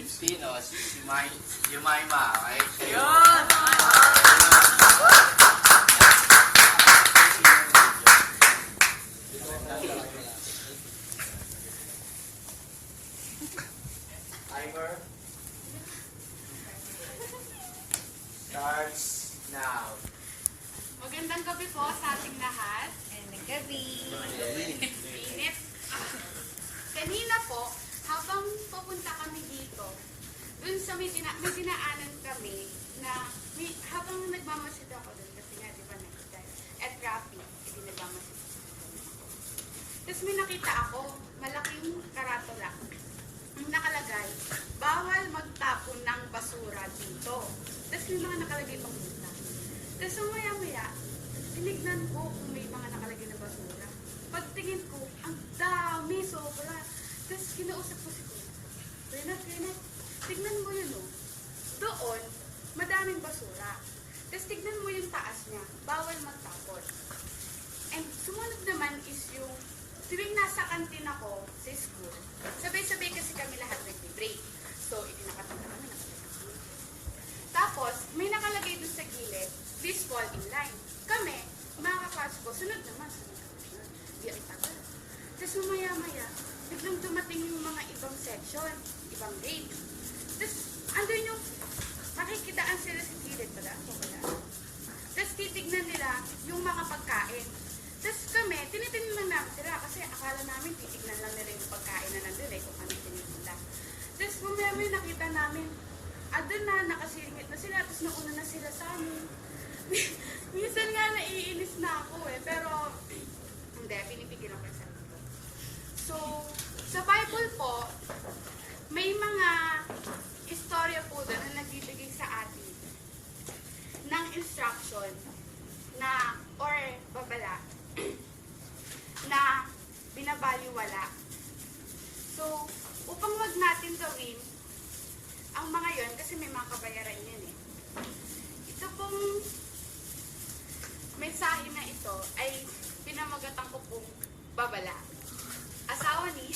16, o, si Jemima, okay? Siya yung... Timer starts now. Magandang gabi po sa ating lahat. Magandang gabi. Init. Kanina po, habang papunta kami dito, dun sa may dinaanan kami na habang nagmamasid ako dun, kasi nga di ba nakita, at traffic, hindi nagmamasid ako. Tapos may nakita ako, malaking karatula. Ang nakalagay, bawal magtapon ng basura dito. Tapos may mga nakalagay pang multa. Tapos maya-maya, tinignan ko kung may mga nakalagay na basura. Pagtingin ko, ang dami, sobra. Tapos kinausap ko si Kuya. Kaya tignan mo yun o. Doon, madaming basura. Tapos tignan mo yung taas niya, bawal magtapon. And sumunod naman is yung, tuwing nasa kantin ako sa school, sabay-sabay kasi kami lahat nag-break. So, itinakatanda kami na. Tapos, may nakalagay doon sa gilid, please fall in line. Kami, mga kaklase ko, sunod naman. Di ang tagal. Tapos maya-maya, biglang dumating yung mga ibang section, ibang grade. Tapos, andun yung, makikitaan sila sa gilid pala. Tapos, titignan nila yung mga pagkain. Tapos kami, tinitingnan lang namin sila kasi akala namin titignan lang nila yung pagkain na nandun kung ano tinitila. Tapos may nakita namin, doon na, nakasiringit na sila, tapos nauna na sila sa amin. Minsan nga naiinis na ako pero hindi, pinipigilan ko yung sarili ko. So, sa Bible po, may mga istorya po doon na nagbibigay sa atin ng instruction na, or babala, na binabaliwala. So, upang wag natin gawin ang mga yon kasi may mga kabayaran yan eh. Ito pong mensahe na ito ay pinamagatan ko pong babala. Asawa ni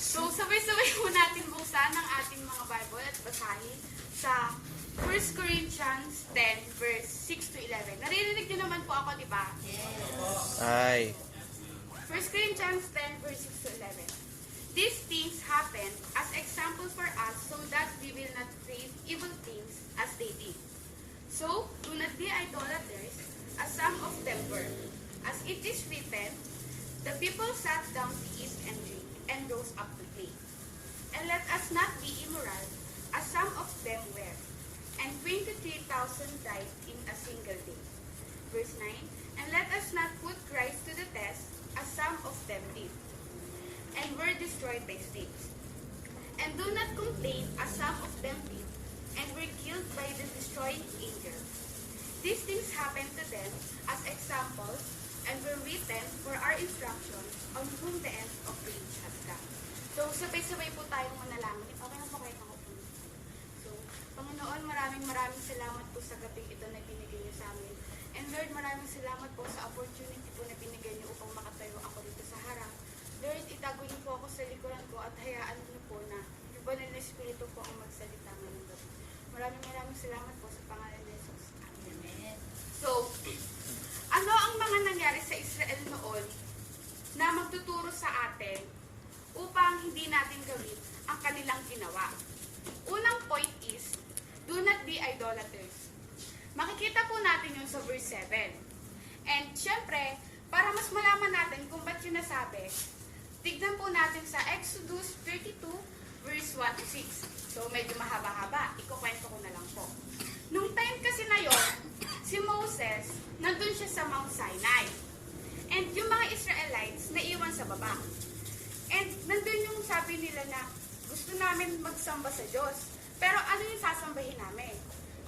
So, sabay-sabay po natin buksan ang ating mga Bible at basahin sa 1 Corinthians 10 verse 6 to 11. Naririnig niyo naman po ako, di ba? Yes. Ay. 1 Corinthians 10 verse 6 to 11. These things happen as examples for us so that we will not crave evil things as they did. So, do not be idolaters as some of them were. As it is written, the people sat down to eat and drink and rose up to play. And let us not be immoral as some of them were. And 23,000 died in a single day. Verse 9, and let us not put Christ to the test as some of them did, and were destroyed by snakes. And do not complain as some of them did, and were killed by the destroying angel. These things happened to them as examples, and were written for our instruction on whom the end of the age has come. So, sabay-sabay po tayong manalangin. Okay na po kayo ako po. So, Panginoon, maraming salamat po sa gabing ito na binigay niyo sa amin. And Lord, maraming salamat po sa opportunity po na binigay niyo upang makatayo ako dito sa harap. Lord, itago niyo po ako sa likuran ko at hayaan niyo po na yung banal na Espiritu po ang magsalita ngayong gabi. Maraming salamat po sa pangalan ni Jesus. Amen. So, ano ang mga nangyari sa Israel noon na magtuturo sa atin upang hindi natin gawin ang kanilang ginawa? Unang point is, do not be idolaters. Makikita po natin yun sa verse 7. And syempre, para mas malaman natin kung ba't yun nasabi, tignan po natin sa Exodus 32 verse 1 to 6. So medyo mahaba-haba, ikukwento ko na lang po. Nung time kasi na yon, si Moses, nandun siya sa Mount Sinai. And yung mga Israelites, naiwan sa baba. And nandun yung sabi nila na, gusto namin magsamba sa Diyos. Pero ano yung sasambahin namin?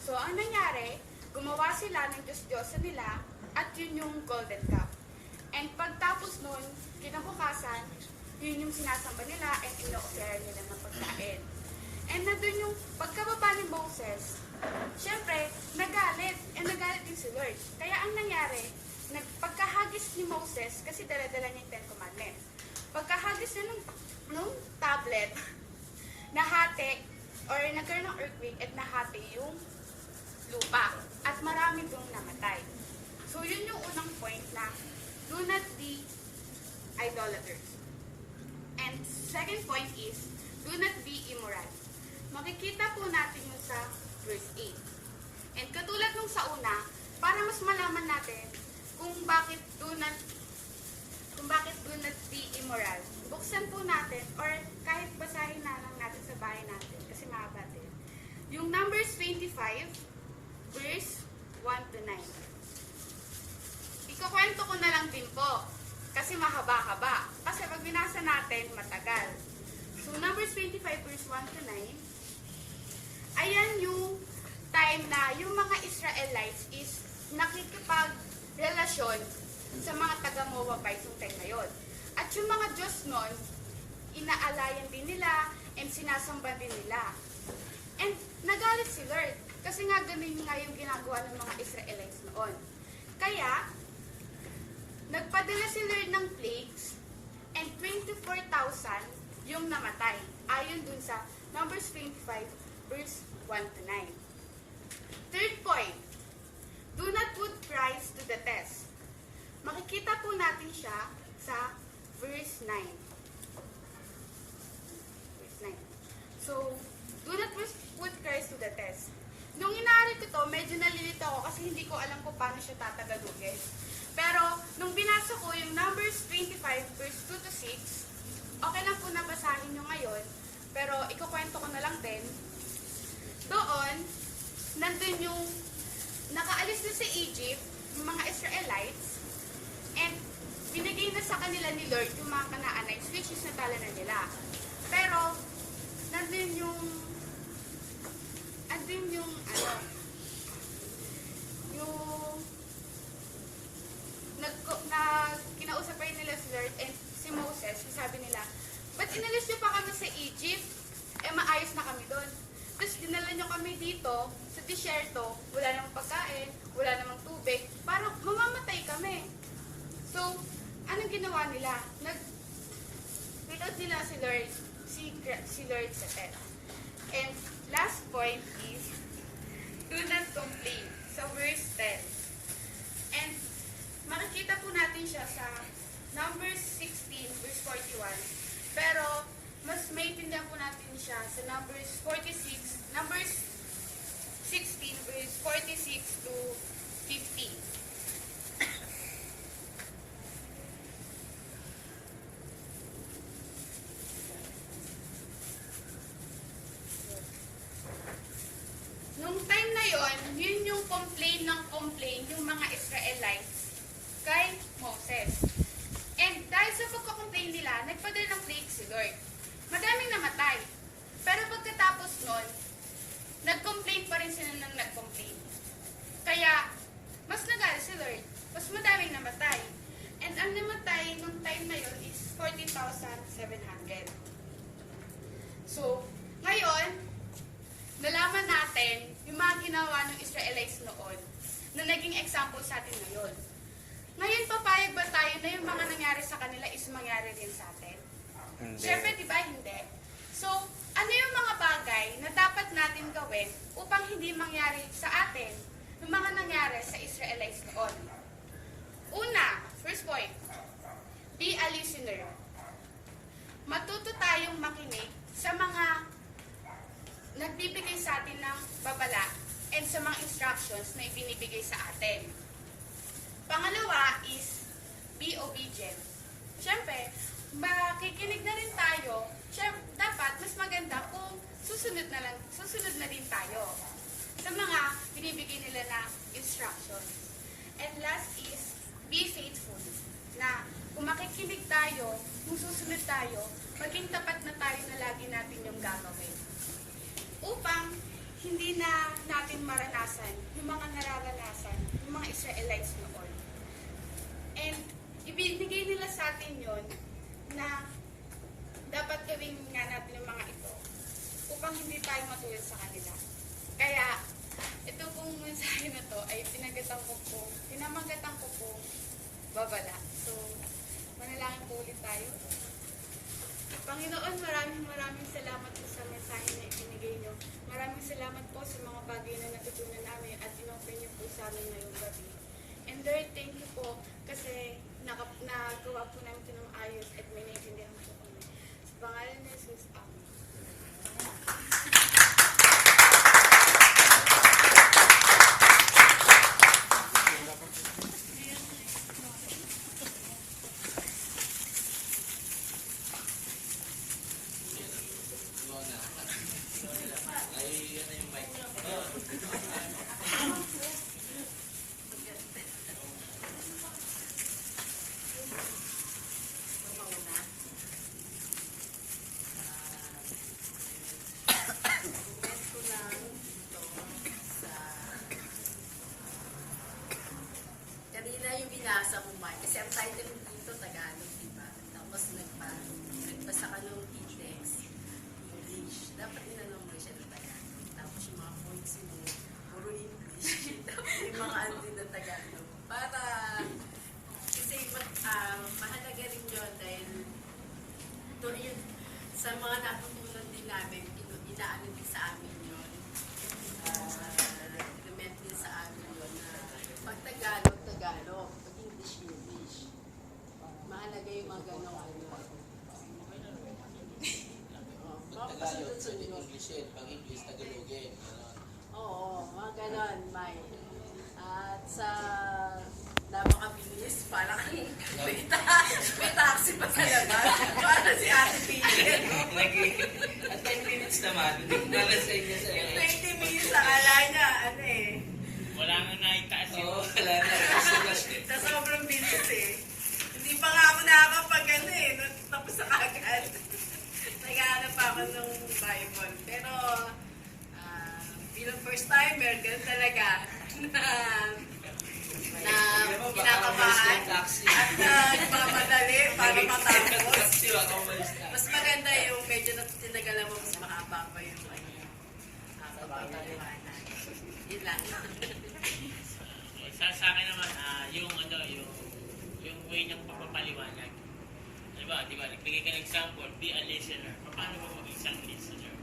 So, ang nangyari, gumawa sila ng Diyos-Diyosa nila at yun yung golden calf. And pagtapos nun, kinabukasan, yun yung sinasamba nila and ino-offer nila ng pagkain. And nandun yung pagkababa ni Moses, syempre, nagalit. And nagalit din si Lord. Kaya ang nangyari, pagkahagis ni Moses, kasi dala-dala niya yung Ten Commandments, pagkahagis niya nung tablet, or nagkaroon ng earthquake at nahati yung lupa at marami dong namatay. So yun yung unang point na do not be idolaters. And second point is do not be immoral. Makikita po natin yung sa verse 8. And katulad nung sa una, para mas malaman natin kung bakit do not be immoral, buksan po natin or kahit basahin na lang natin sa bahay natin kasi mahaba din. Yung Numbers 25 verse 1 to 9. Ikukwento ko na lang din po kasi mahaba-haba. Kasi pag binasa natin, matagal. So Numbers 25 verse 1 to 9, ayan yung time na yung mga Israelites is nakikipagrelasyon sa mga taga-Moabite yung time na yun. At yung mga Diyos nun, inaalayan din nila and sinasamba din nila. And nagalit si Lord kasi nga ganun nga yung ginagawa ng mga Israelites noon. Kaya, nagpadala si Lord ng plagues and 24,000 yung namatay. Ayon dun sa Numbers 25 verse 1 to 9. Third point, do not put Christ to the test. Makikita po natin siya sa verse 9. Verse 9. So, do not put Christ to the test. Nung inaaral ko to, medyo nalilito ako kasi hindi ko alam kung paano siya tatagalugin. Pero, nung binasa ko yung Numbers 25 verse 2 to 6, okay lang po nabasahin nyo ngayon, pero ikukwento ko na lang din. Doon, nandun yung nakaalis na sa Egypt, yung mga Israelites, and binigay na sa kanila ni Lord yung mga Canaanites, which is natala na nila. Pero, nandun yung kinausap pa rin nila si Lord and si Moses, sabi nila, ba't inalis niyo pa kami sa Egypt? Eh, maayos na kami doon. Tapos, dinala niyo kami dito, sa disyerto, wala namang pagkain, wala namang tubig, parang mamamatay kami. So, anong ginawa nila? Nag-reload nila si Lord sa tent. And last point is, do not complain sa verse 10. And makikita po natin siya sa Numbers 16 verse 41. Pero mas maintindihan po natin siya sa Numbers 16 verse 46 to 50. Nung time na yon, yun yung complain yung mga Israelites kay Moses. And dahil sa pagkakomplain nila, nagpadala ng plague si Lord. Madaming namatay. Pero pagkatapos nun, nag-complain pa rin sila ng nag-complain. Kaya, mas nagalit si Lord. Mas madaming namatay. And ang namatay nung time na yon is 40,700. So, ngayon, nalaman natin yung mga ginawa ng Israelites noon na naging example sa atin ngayon. Ngayon, papayag ba tayo na yung mga nangyari sa kanila is mangyari din sa atin? Hindi. Siyempre, di ba hindi? So, ano yung mga bagay na dapat natin gawin upang hindi mangyari sa atin yung mga nangyari sa Israelites noon? Una, first point, be a listener. Matuto tayong makinig sa mga nagbibigay sa atin ng babala and sa mga instructions na ibinibigay sa atin. Pangalawa is, be obedient. Siyempre, makikinig na rin tayo. Siyempre, dapat mas maganda kung susunod na din tayo sa mga binibigay nila na instructions. And last is, be faithful. Na kung makikinig tayo, kung susunod tayo, maging tapat na tayo na lagi natin yung gagawin. Upang hindi na natin maranasan yung mga nararanasan yung mga Israelites noon. And ibinigay nila sa atin yon na dapat gawin nga natin yung mga ito upang hindi tayo matulad sa kanila. Kaya ito pong mensahe na to ay pinamagatan ko po babala. So, manalangin po ulit tayo. Panginoon, maraming salamat po sa mensahe na ibinigay niyo Maraming salamat po sa mga bagay na natutunan namin at in-offer niyo po sa amin ngayong gabi. And Lord, thank you po kasi nagawa po namin ito ng ayos at may naiintindihan po kami. Sa pangalan ni Jesus, Amen. Kanina yung binasa mo, Mike, kasi ang title dito, Tagalog, diba? Tapos nagpasa ka ng text, English. Dapat inanong mo siya ng Tagalog. Tapos yung mga points mo, puro English. Dapat yung mga anti na Tagalog. Para, kasi mahalaga rin yun dahil yun, sa mga natutunan din namin, inaano din sa amin yun. Implement din sa amin yun na pag Tagalog, Tagalog. Pag English, English. Mahalaga yung mga gano'n. Tagalog, pwede Englishin. Pag English, Tagalogin. Oo, mga gano'n, May. At sa napakabilis, parang may taxi pa sa labas. Parang si Ate Pili. At 10 minutes naman, hindi ko para sa inyo sa 20 minutes sa kala niya, ano eh. Wala nga naitaas yun. Oo, wala na. Sa sobrang bilis eh. Hindi pa nga ako nakakapag ano eh. Tapos na kagad. Naghahanap pa ako ng Bible. Pero bilang first timer, ganun talaga. na kinakabahan. At nagmamadali para matapos. Mas maganda yung medyo tinagalan mo, mas mahaba pa yung pagpapaliwanag. Yun lang. Sa akin naman, yung way ng pagpapaliwanag. Diba, nagbigay ka ng example, be a listener. Paano ba maging isang listener?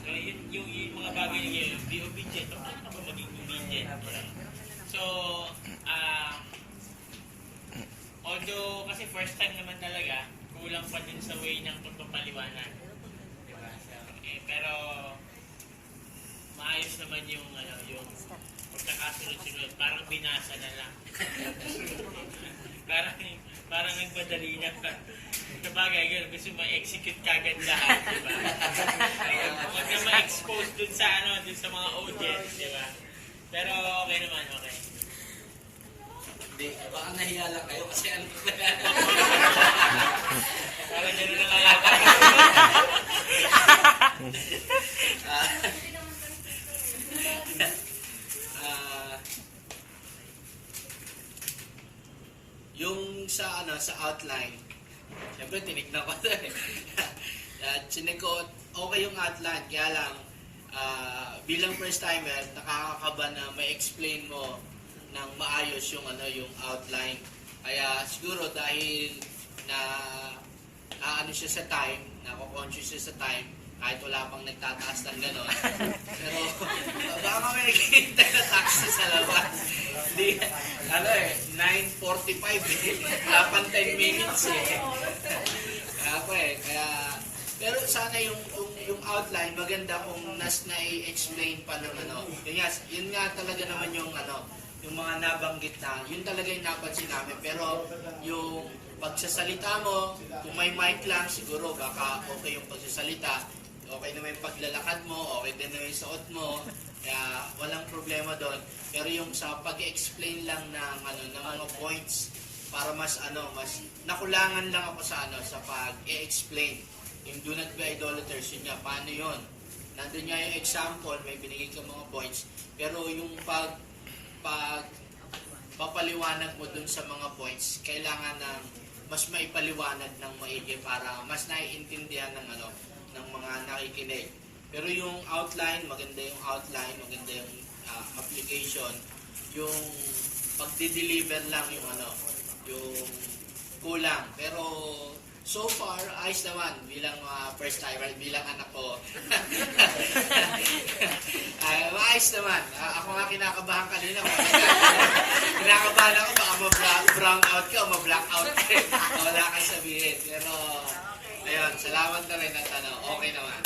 So, yung mga bagay na yun, be obedient. Paano ka ba maging obedient? So, although, kasi first time naman talaga, kulang pa din sa way ng pagpapaliwanag. Diba? So, pero, maayos naman yung pagkakasunod-sunod. Parang binasa na lang. parang nagmadali na. Sabagay, gano'n. Gusto ma-execute kagad lahat, diba? Huwag na ma-expose dun sa mga audience, diba? Pero okay naman, okay. Hindi, baka nahiya lang kayo kasi ano Parang gano'n na lang yata. Yung sa outline, siyempre tinignan ko na eh. At chinek ko, okay yung outline, kaya lang bilang first timer, nakakakaba na may explain mo ng maayos yung outline. Kaya siguro dahil na siya sa time, nako-conscious siya sa time, kahit wala pang nagtataas ng gano'n. Pero baka kami nakikita na taxi sa labas. Hindi, 9:45 eh. Wala pang 10 minutes eh. Pero sana yung outline, maganda kung na-explain pa ng Yun nga talaga naman yung mga nabanggit na, yun talaga yung napansin namin. Pero yung pagsasalita mo, kung may mic lang, siguro baka okay yung pagsasalita. Okay naman yung paglalakad mo, okay din naman yung suot mo, kaya walang problema doon. Pero yung sa pag-explain lang ng mga points para mas nakulangan lang ako sa pag-explain. Yung do not be idolaters, yun nga, paano yun? Nandun nga yung example, may binigay ka mga points, pero yung papaliwanag mo dun sa mga points, kailangan ng mas maipaliwanag ng maigi para mas naiintindihan ng mga nakikinig. Pero yung outline, maganda yung outline, maganda yung application. Yung pagdi-deliver lang yung kulang. Pero So far, ayos naman bilang first timer, bilang anak ko. Maayos naman. Ako nga kinakabahan kanina. Kinakabahan ako, baka ma-brown out ka o ma-black out ka. Wala kang sabihin. Pero, ayun, salamat na rin at okay naman.